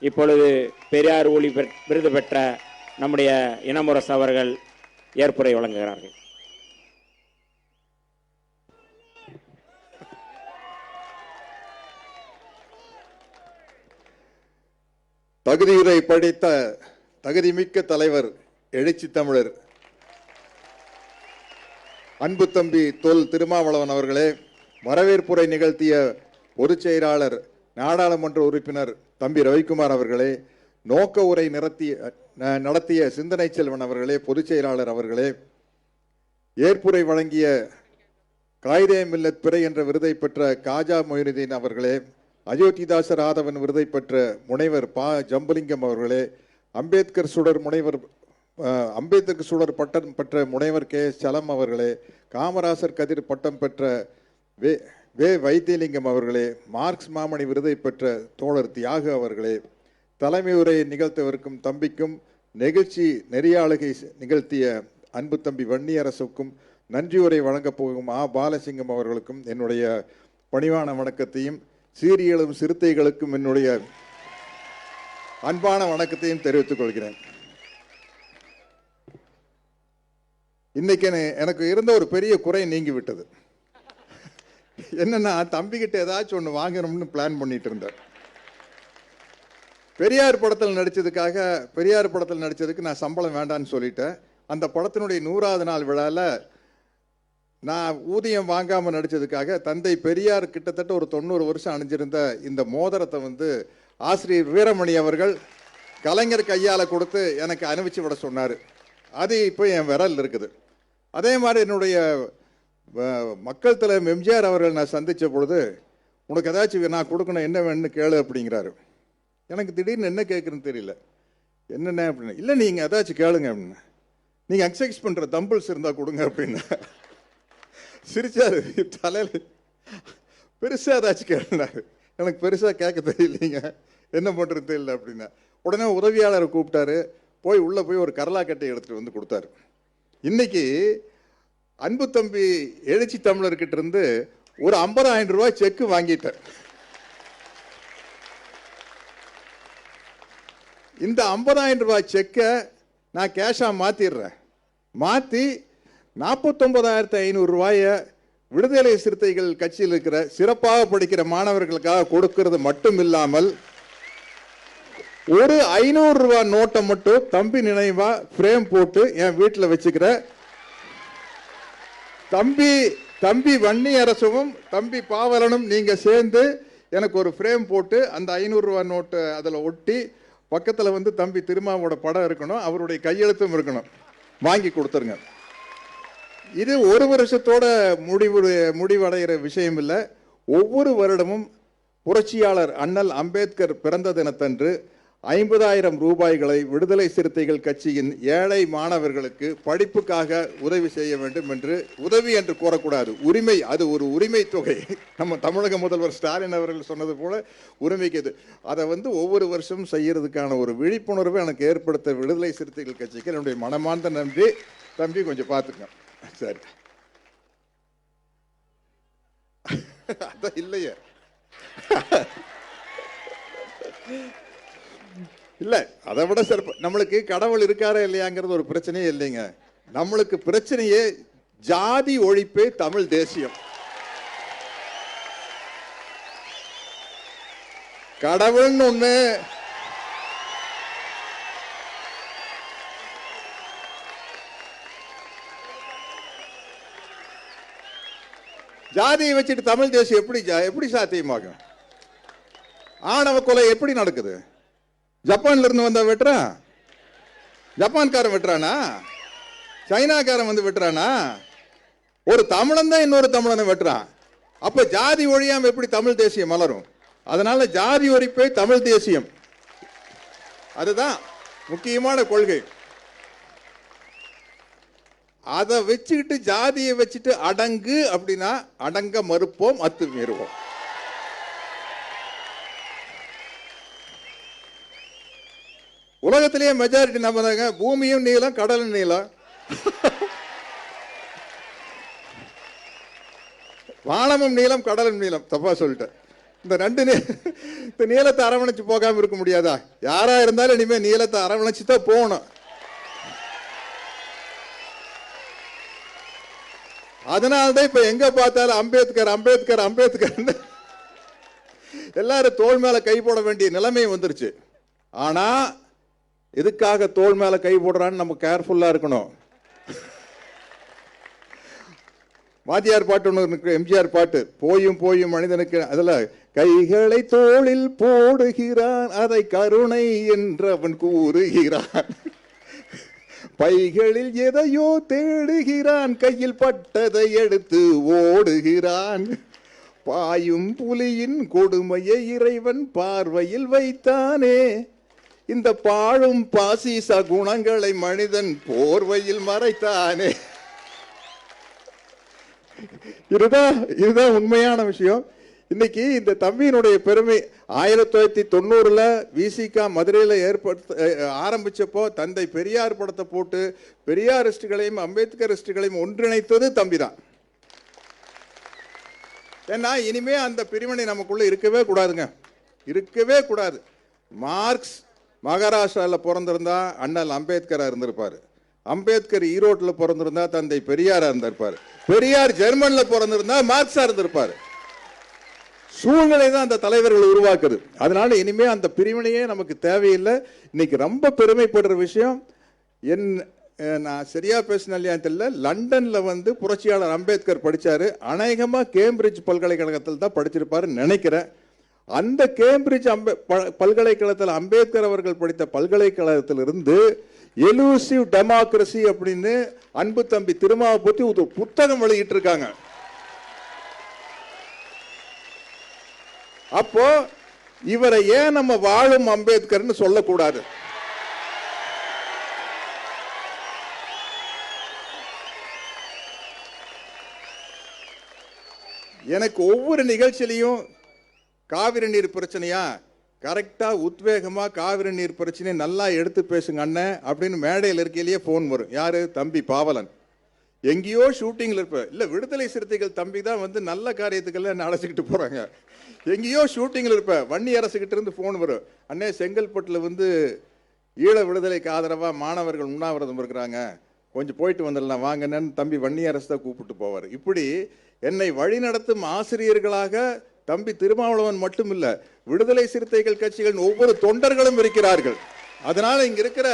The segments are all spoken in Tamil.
இப்பொழுது பெரியார் ஒளி விருது பெற்ற நம்முடைய இனமுரசு அவர்கள் ஏற்புரை வழங்குகிறார்கள். தகுதியுரை படித்த தகுதிமிக்க தலைவர் எழுச்சி தமிழர் அன்பு தம்பி தொல் திருமாவளவன் அவர்களே, வரவேற்புரை நிகழ்த்திய பொதுச் செயலாளர் நாடாளுமன்ற உறுப்பினர் தம்பி ரவிக்குமார் அவர்களே, நோக்க உரை நடத்திய சிந்தனை செல்வன் அவர்களே, பொதுச் செயலாளர் அவர்களே, ஏற்புரை வழங்கிய காயிதே மில்லத் பிறை என்ற விருதை பெற்ற காஜா மொயினுதீன் அவர்களே, அயோத்திதாசர் ஆதவன் விருதை பெற்ற முனைவர் பா ஜம்புலிங்கம் அவர்களே, அம்பேத்கர் சுடர் பட்டம் பெற்ற முனைவர் கே எஸ் சலம் அவர்களே, காமராசர் கதிர் பட்டம் பெற்ற வே வைத்தியலிங்கம் அவர்களே, மார்க்ஸ் மாமணி விருதை பெற்ற தோழர் தியாகு அவர்களே, தலைமை உரையை நிகழ்த்தவிருக்கும் தம்பிக்கும் நெகிழ்ச்சி நெறியாளுகை நிகழ்த்திய அன்பு தம்பி வன்னியரசுக்கும் நன்றியுரை வழங்கப் போகும் பாலசிங்கம் அவர்களுக்கும் என்னுடைய பணிவான வணக்கத்தையும், சீரியலும் சிறுத்தைகளுக்கும் என்னுடைய அன்பான வணக்கத்தையும் தெரிவித்துக் கொள்கிறேன். இன்னைக்கு எனக்கு இருந்த ஒரு பெரிய குறை நீங்கிவிட்டது. என்னன்னா, தம்பிக்கிட்ட ஏதாச்சும் ஒன்று வாங்கணும்னு பிளான் பண்ணிட்டு இருந்தார். பெரியார் படத்தில் நடிச்சதுக்கு நான் சம்பளம் வேண்டான்னு சொல்லிட்டேன். அந்த படத்தினுடைய 100வது நாள் விழாவில் நான் ஊதியம் வாங்காமல் நடித்ததுக்காக தந்தை பெரியார் கிட்டத்தட்ட ஒரு 90 வருஷம் அணிஞ்சிருந்த இந்த மோதிரத்தை ஆசிரியர் வீரமணி அவர்கள் கலைஞர் கையால் கொடுத்து எனக்கு அனுப்பிச்சு விட சொன்னார். அது இப்போ என் விரல் இருக்குது. அதே மாதிரி என்னுடைய மக்கள் தலைவர் எம்ஜிஆர் அவர்கள் நான் சந்தித்த பொழுது, உனக்கு ஏதாச்சும் நான் கொடுக்கணும், என்ன வேணும்னு கேளு அப்படிங்கிறாரு. எனக்கு திடீர்னு என்ன கேட்குறேன்னு தெரியல. என்னென்ன அப்படின்னு, இல்லை நீங்கள் ஏதாச்சும் கேளுங்க அப்படின்னு, நீங்கள் எக்ஸசைஸ் பண்ணுற தம்பிள்ஸ் இருந்தால் கொடுங்க அப்படின்னு சிரிச்சாரு. தலையில் பெருசாக ஏதாச்சும் கேளுனாரு. எனக்கு பெருசாக கேட்க தெரியலைங்க, என்ன பண்ணுறது தெரியல அப்படின்னா, உடனே உதவியாளரை கூப்பிட்டாரு. உள்ளே போய் ஒரு கரலாக்கட்டை எடுத்துகிட்டு வந்து கொடுத்தாரு. இன்னைக்கு அன்பு தம்பி எழுச்சி தமிழர்கிட்ட இருந்து ஒரு 50,000 ரூபாய் செக்கு வாங்கிட்டேன். இந்த 50,000 ரூபாய் செக்கை நான் கேஷாக மாற்றிடுறேன். மாற்றி 49,500 ரூபாயை விடுதலை சிறுத்தைகள் கட்சியில் இருக்கிற சிறப்பாக படிக்கிற மாணவர்களுக்காக கொடுக்கிறது மட்டும் இல்லாமல், ஒரு 500 ரூபாய் நோட்டை மட்டும் தம்பி நினைவா ஃப்ரேம் போட்டு என் வீட்டில் வச்சுக்கிற தம்பி வன்னியரசும் தம்பி பாவலனும் நீங்க சேர்ந்து எனக்கு ஒரு ஃப்ரேம் போட்டு அந்த 500 ரூபாய் நோட்டு அதில் ஒட்டி பக்கத்தில் தம்பி திருமாவோட படம் இருக்கணும், அவருடைய கையெழுத்தும் இருக்கணும், வாங்கி கொடுத்துருங்க. இது ஒரு வருஷத்தோட முடிவடைகிற விஷயம் இல்லை. ஒவ்வொரு வருடமும் புரட்சியாளர் அண்ணல் அம்பேத்கர் பிறந்த தினத்தன்று 50,000 ரூபாய்களை விடுதலை சிறுத்தைகள் கட்சியின் ஏழை மாணவர்களுக்கு படிப்புக்காக உதவி செய்ய வேண்டும் என்று, உதவி என்று கூறக்கூடாது, உரிமை, அது ஒரு உரிமை தொகை. நம்ம தமிழக முதல்வர் ஸ்டாலின் அவர்கள் சொன்னது போல உரிமைக்கு இது. அதை ஒவ்வொரு வருஷமும் செய்யறதுக்கான ஒரு விழிப்புணர்வை எனக்கு ஏற்படுத்த விடுதலை சிறுத்தைகள் கட்சிக்கு என்னுடைய மனமார்ந்த நன்றி. தம்பி கொஞ்சம் பார்த்துக்க. சரி, அதான் இல்லையே, இல்லை அதை விட சிறப்பு. நம்மளுக்கு கடவுள் இருக்காரா இல்லையாங்கிறது ஒரு பிரச்சனையே இல்லைங்க. நம்மளுக்கு பிரச்சனையே ஜாதி ஒழிப்பே தமிழ் தேசியம். கடவுள்னு ஒண்ணு, ஜாதியை வச்சுட்டு தமிழ் தேசியம் எப்படி சாத்தியமாகும்? ஆணவ கொலை எப்படி நடக்குது? ஜப்பான்ல இருந்து வந்தா வெட்டுறான்? ஜப்பான்காரன் வெட்டுறானா? சைனாக்காரன் வெட்டுறானா? ஒரு தமிழன் தான் இன்னொரு தமிழனை வெட்டுறான். அப்ப ஜாதி ஒழியாம எப்படி தமிழ் தேசியம் மலரும்? அதனால ஜாதி ஒழிப்பே தமிழ் தேசியம், அதுதான் முக்கியமான கொள்கை. அதை வச்சுக்கிட்டு ஜாதியை வச்சுட்டு அடங்கு அப்படின்னா அடங்க மறுப்போம், அத்துமீறுவோம். உலகத்திலேயே மெஜாரிட்டி நம்புறாங்க பூமியும் நீளம் கடலும் நீளம், வானமும் நீளம் கடலும் நீளம். தப்பா சொல்லிட்டேன். இந்த நீளத்தை அரவணைச்சு போகாம இருக்க முடியாதா? யாரா இருந்தாலும் இனிமே நீளத்தை அரவணைச்சு தான் போகணும். அதனால்தான் இப்ப எங்க பார்த்தாலும் அம்பேத்கர் அம்பேத்கர் அம்பேத்கர் எல்லாரும் தோள் மேல கை போட வேண்டிய நிலைமை வந்துருச்சு. ஆனா எதுக்காக தோள் மேல கை போடுறான்னு நம்ம கேர்ஃபுல்லா இருக்கணும். வாத்தியார் பாட்டு ஒன்று இருக்கு, எம்ஜிஆர் பாட்டு, போயும் போயும் மனிதனுக்கு, அதுல கைகளை தோளில் போடுகிறான் அதை கருணை என்றவன் கூறுகிறான், பைகளில் எதையோ தேடுகிறான் கையில் பட்டதை எடுத்து ஓடுகிறான், பாயும் புலியின் கொடுமையை இறைவன் பார்வையில் வைத்தானே, இந்த பாழும் பாசிச குணங்களை மனிதன் போர்வையில் மறைத்தானே. இதுதான் உண்மையான விஷயம். இன்னைக்கு இந்த தம்பியினுடைய பெருமை 1990 விசிகா மதுரையில் ஆரம்பிச்சப்போ தந்தை பெரியார் படத்தை போட்டு பெரியாரிஸ்டுகளையும் அம்பேத்கரிஸ்டுகளையும் ஒன்றிணைத்தது தம்பி தான். ஏன்னா இனிமே அந்த பிரிவினை நமக்குள்ள இருக்கவே கூடாதுங்க, இருக்கவே கூடாது. மார்க்ஸ் மகாராஷ்டிராவில் பிறந்திருந்தா அண்ணல் அம்பேத்கரா இருந்திருப்பாரு, அம்பேத்கர் ஈரோட்டில் பிறந்திருந்தா தந்தை பெரியாரா இருந்திருப்பாரு, பெரியார் ஜெர்மன்ல பிறந்திருந்தா மார்க்ஸா இருந்திருப்பாரு. சூழ்நிலை தான் அந்த தலைவர்கள் உருவாக்குது. அதனால இனிமே அந்த பிரிவினையே நமக்கு தேவையில்லை. இன்னைக்கு ரொம்ப பெருமைப்படுற விஷயம், நான் சரியா பேசின இல்லையா தெரியல, லண்டன்ல புரட்சியாளர் அம்பேத்கர் படிச்சாரு, அநேகமா கேம்பிரிட்ஜ் பல்கலைக்கழகத்தில் தான் படிச்சிருப்பாருன்னு நினைக்கிறேன். அந்த கேம்பிரிட்ஜ் பல்கலைக்கழகத்தில் அம்பேத்கர் அவர்கள் படித்த பல்கலைக்கழகத்திலிருந்து எலூசிவ் டெமோக்ரசி அப்படின்னு அன்பு தம்பி திருமாவை பத்தி ஒரு புத்தகம் வெளியிட்டு இருக்காங்க. அப்போ இவரை ஏன் நம்ம வாழும் அம்பேத்கர்னு சொல்லக்கூடாது? எனக்கு ஒவ்வொரு நிகழ்ச்சியிலையும் காவிரி நீர் பிரச்சனையா, கரெக்டா உத்வேகமா காவிரி நீர் பிரச்சனையை நல்லா எடுத்து பேசுங்க அண்ணன் அப்படின்னு மேடையில் இருக்கையிலேயே போன் வரும். யாரு? தம்பி பாவலன். எங்கேயோ ஷூட்டிங்ல இருப்ப, இல்ல விடுதலை சிறுத்தைகள் தம்பி தான் நல்ல காரியத்துக்கெல்லாம் அழைச்சிக்கிட்டு போறாங்க. எங்கேயோ ஷூட்டிங்ல இருப்ப, வன்னி அரசுகிட்ட இருந்து போன் வரும், அண்ணே செங்கல்பட்டுல ஈழ விடுதலைக்கு ஆதரவா மாணவர்கள் உண்ணாவிரதம் இருக்கிறாங்க, கொஞ்சம் போயிட்டு வந்துடலாம் வாங்கன்னு தம்பி வன்னி அரசு தான் கூப்பிட்டு போவார். இப்படி என்னை வழிநடத்தும் ஆசிரியர்களாக தம்பி திருமாவளவன் மட்டும் இல்ல, விடுதலை சிறுத்தைகள் கட்சிகளின் ஒவ்வொரு தொண்டர்களும் இருக்கிறார்கள். அதனால இங்க இருக்கிற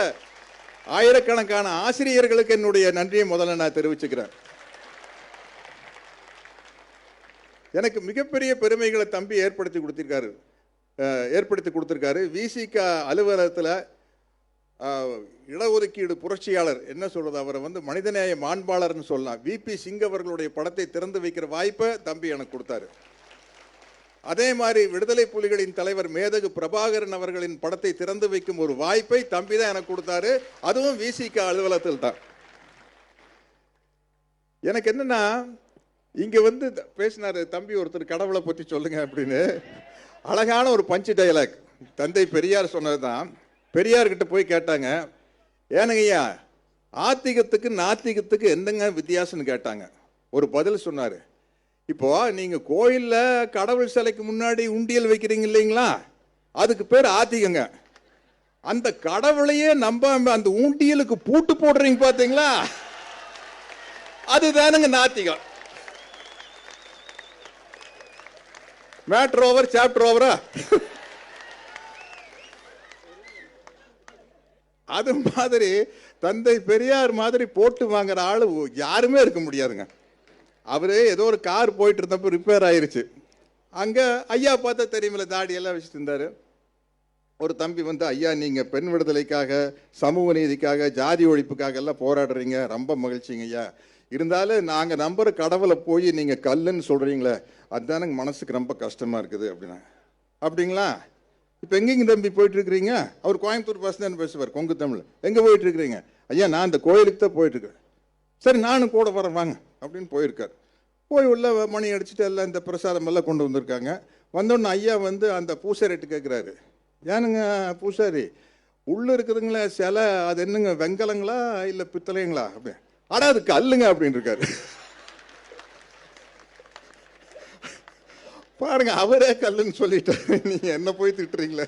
ஆயிரக்கணக்கான ஆசிரியர்களுக்கு என்னுடைய நன்றியை முதல்ல நான் தெரிவிச்சுக்கிறேன். எனக்கு மிகப்பெரிய பெருமைகளை தம்பி ஏற்படுத்தி கொடுத்திருக்காரு. விசிகா அலுவலகத்தில் இடஒதுக்கீடு புரட்சியாளர் என்ன சொல்றது, அவரை மனிதநேய மாண்பாளர்னு சொல்லலாம். விபி சிங் அவர்களுடைய படத்தை திறந்து வைக்கிற வாய்ப்பை தம்பி எனக்கு கொடுத்தாரு. அதே மாதிரி விடுதலை புலிகளின் தலைவர் மேதகு பிரபாகரன் அவர்களின் படத்தை திறந்து வைக்கும் ஒரு வாய்ப்பை தம்பி தான் எனக்கு கொடுத்தாரு. அதுவும் விசிகா அலுவலகத்தில் தான். எனக்கு என்னன்னா, இங்க பேசினாரு தம்பி ஒருத்தர், கடவுளை பற்றி சொல்லுங்க அப்படின்னு. அழகான ஒரு பஞ்சு டயலாக் தந்தை பெரியார் சொன்னதுதான். பெரியார் கிட்ட போய் கேட்டாங்க, ஏனுங்கய்யா ஆத்திகத்துக்கு நாத்திகத்துக்கு என்னங்க வித்தியாசம்னு கேட்டாங்க. ஒரு பதில் சொன்னாரு, இப்போ நீங்க கோயில்ல கடவுள் சிலைக்கு முன்னாடி உண்டியல் வைக்கிறீங்க இல்லைங்களா, அதுக்கு பேர் ஆத்திகங்க. அந்த கடவுளையே நம்பாம அந்த உண்டியலுக்கு பூட்டு போடுறீங்க பாத்தீங்களா, அதுதானுங்க நாத்திகம். மேட்டர் ஓவர் சாப்டர் ஓவரா? அது மாதிரி தந்தை பெரியார் மாதிரி போட்டு வாங்குற ஆளு யாருமே இருக்க முடியாதுங்க. அவரு ஏதோ ஒரு கார் போயிட்டு இருந்தப்ப ரிப்பேர் ஆயிருச்சு. அங்க ஐயா பார்த்தா தெரியுமில்ல, தாடி எல்லாம் வச்சுட்டு இருந்தாரு. ஒரு தம்பி ஐயா நீங்க பெண் விடுதலைக்காக, சமூக நீதிக்காக, ஜாதி ஒழிப்புக்காக எல்லாம் போராடுறீங்க, ரொம்ப மகிழ்ச்சிங்க ஐயா. இருந்தாலும் நாங்க நம்புற கடவுளை போய் நீங்க கல்லுன்னு சொல்றீங்களே, அதுதான் எனக்கு மனசுக்கு ரொம்ப கஷ்டமா இருக்குது அப்படின்னா. அப்படிங்களா? இப்போ எங்கேங்க தம்பி போயிட்டு இருக்கிறீங்க? அவர் கோயம்புத்தூர் பஸ் தான் பேசுவார், கொங்கு தமிழ். எங்க போயிட்டு இருக்கிறீங்க? ஐயா நான் இந்த கோயிலுக்கு தான் போயிட்டு இருக்கேன். சரி நானும் கூட வரேன் வாங்க அப்படின்னு போயிருக்கார். போய் உள்ள மணி அடிச்சுட்டு எல்லாம் இந்த பிரசாதம் எல்லாம் கொண்டு வந்திருக்காங்க. வந்தோடனே ஐயா அந்த பூசாரிட்டு கேட்குறாரு, ஏனுங்க பூசாரி உள்ள இருக்குதுங்களா சிலை, அது என்னங்க வெங்கலங்களா இல்லை பித்தளைங்களா? அப்படி ஆடா அது கல்லுங்க அப்படின்னு இருக்காரு. பாருங்க, அவரே கல்லுன்னு சொல்லிட்டாரு, நீங்க என்ன போய் திட்டுறீங்களே.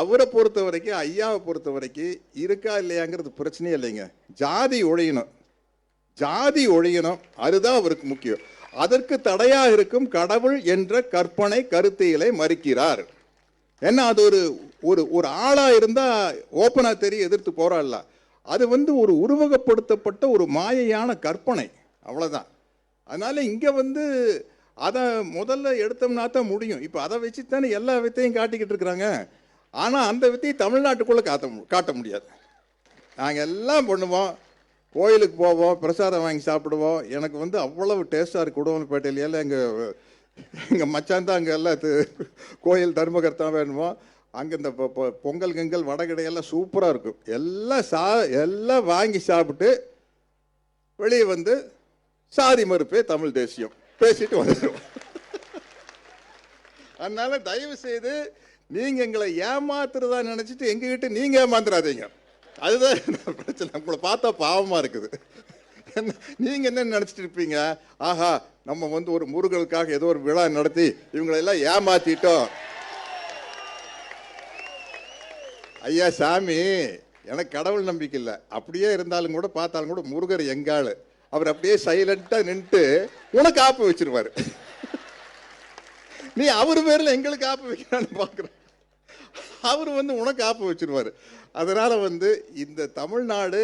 அவரை பொறுத்த வரைக்கும், ஐயாவை பொறுத்த வரைக்கும் இருக்கா இல்லையாங்கிறது பிரச்சனையே இல்லைங்க. ஜாதி ஒழியணும், ஜாதி ஒழியணும், அதுதான் அவருக்கு முக்கியம். அதற்கு தடையாக இருக்கும் கடவுள் என்ற கற்பனை கருத்தியலை மறுக்கிறார். ஏன்னா அது ஒரு ஒரு ஒரு ஆளா இருந்தா ஓப்பனா தெரிய எதிர்த்து போராடல. அது ஒரு உருவகப்படுத்தப்பட்ட ஒரு மாயையான கற்பனை, அவ்வளவுதான். அதனால இங்க அதை முதல்ல எடுத்தோம்னா தான் முடியும். இப்போ அதை வச்சு தானே எல்லா வித்தையும் காட்டிக்கிட்டு இருக்கிறாங்க. ஆனால் அந்த வித்தையை தமிழ்நாட்டுக்குள்ளே காட்ட முடியாது. நாங்கள் எல்லாம் பண்ணுவோம், கோயிலுக்கு போவோம், பிரசாதம் வாங்கி சாப்பிடுவோம். எனக்கு அவ்வளவு டேஸ்ட்டாக இருக்குது. உடுமலைப்பேட்டையில எங்கள் மச்சான் தான் அங்கே எல்லாம் கோயில் தர்மகர்த்தா வேணுமோ. அங்கே இந்த பொங்கல் கிங்கல் வடகடையெல்லாம் சூப்பராக இருக்கும். எல்லாம் வாங்கி சாப்பிட்டு வெளியே சாதி மறுப்பே தமிழ் தேசியம் பேசிட்டு வந்துடும். அதனால தயவு செய்து நீங்க எங்களை ஏமாத்துறதா நினைச்சிட்டு எங்ககிட்ட நீங்க ஏமாந்துடாதீங்க. அதுதான் பிரச்சனை. உங்களை பார்த்தா பாவமா இருக்குது. நீங்க என்ன நினைச்சிட்டு இருப்பீங்க, ஆஹா நம்ம ஒரு முருகனுக்காக ஏதோ ஒரு விழா நடத்தி இவங்களெல்லாம் ஏமாத்திட்டோம். ஐயா சாமி, எனக்கு கடவுள் நம்பிக்கை இல்லை. அப்படியே இருந்தாலும் கூட பார்த்தாலும் கூட முருகர் எங்காளு, அவர் அப்படியே சைலண்டா நின்று உனக்கு ஆப்பு வச்சிருவாரு. நீ அவர் பேர்ல எங்களுக்கு ஆப்பு வைக்கிறான்னு பாக்குற, அவர் உனக்கு ஆப்பு வச்சிருவாரு. அதனால இந்த தமிழ்நாடு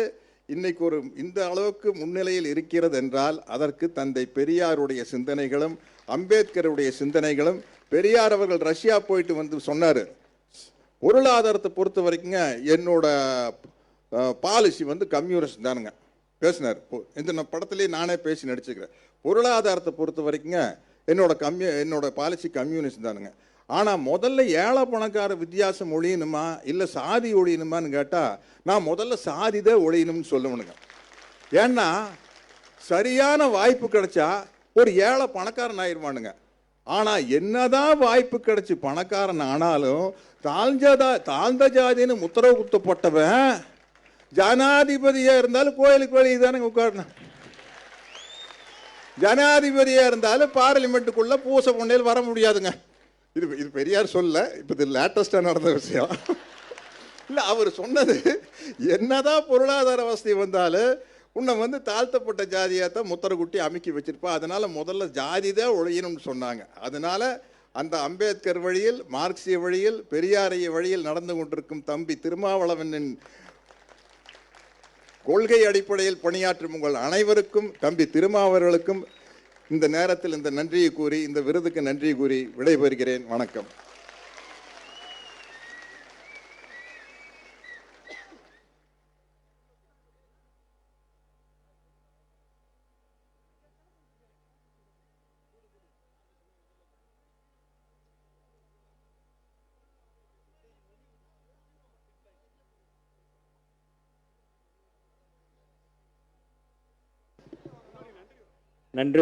இன்னைக்கு இந்த அளவுக்கு முன்னிலையில் இருக்கிறது என்றால் அதற்கு தந்தை பெரியாருடைய சிந்தனைகளும் அம்பேத்கருடைய சிந்தனைகளும். பெரியார் அவர்கள் ரஷ்யா போயிட்டு சொன்னாரு, பொருளாதாரத்தை பொறுத்த வரைக்குங்க என்னோட பாலிசி கம்யூனிஸ்ட் தானுங்க பேசினார். இந்த படத்திலேயே நானே பேசி நடிச்சுக்கிறேன். பொருளாதாரத்தை பொறுத்த வரைக்குங்க என்னோட பாலிசி கம்யூனிஸ்ட் தானுங்க. ஆனால் முதல்ல ஏழை பணக்கார வித்தியாசம் ஒழியணுமா இல்லை சாதி ஒழியணுமான்னு கேட்டால் நான் முதல்ல சாதி தான் ஒழியணும்னு சொல்லணுங்க. ஏன்னா சரியான வாய்ப்பு கிடைச்சா ஒரு ஏழை பணக்காரன் ஆயிடுவானுங்க. ஆனால் என்னதான் வாய்ப்பு கிடைச்சி பணக்காரன் ஆனாலும் தாழ்ந்த ஜாதின்னு முத்திரவு குத்தப்பட்டவன் ஜனாதிபதியா இருந்தாலும் கோயிலுக்கு வெளியே தானே உட்காரணும். ஜனாதிபதியா இருந்தாலும் பார்லிமெண்ட்டுக்குள்ள பூசை பொண்ணையில் வர முடியாதுங்க. இது பெரியார் சொல்ல, இப்போ இது லேட்டஸ்டா நடந்த விஷயம் இல்லை. அவர் சொன்னது என்னதான் பொருளாதார வசதி வந்தாலும் உன்னை தாழ்த்தப்பட்ட ஜாதியாத்தான் முத்திர குட்டி அமுக்கி வச்சிருப்பா. அதனால முதல்ல ஜாதி தான் ஒழியணும்னு சொன்னாங்க. அதனால அந்த அம்பேத்கர் வழியில், மார்க்சிய வழியில், பெரியாரிய வழியில் நடந்து கொண்டிருக்கும் தம்பி திருமாவளவனின் கொள்கை அடிப்படையில் பணியாற்றும் உங்கள் அனைவருக்கும், தம்பி திருமாவர்களுக்கும் இந்த நேரத்தில் இந்த நன்றியை கூறி, இந்த விருதுக்கு நன்றி கூறி விடைபெறுகிறேன். வணக்கம். நன்றி.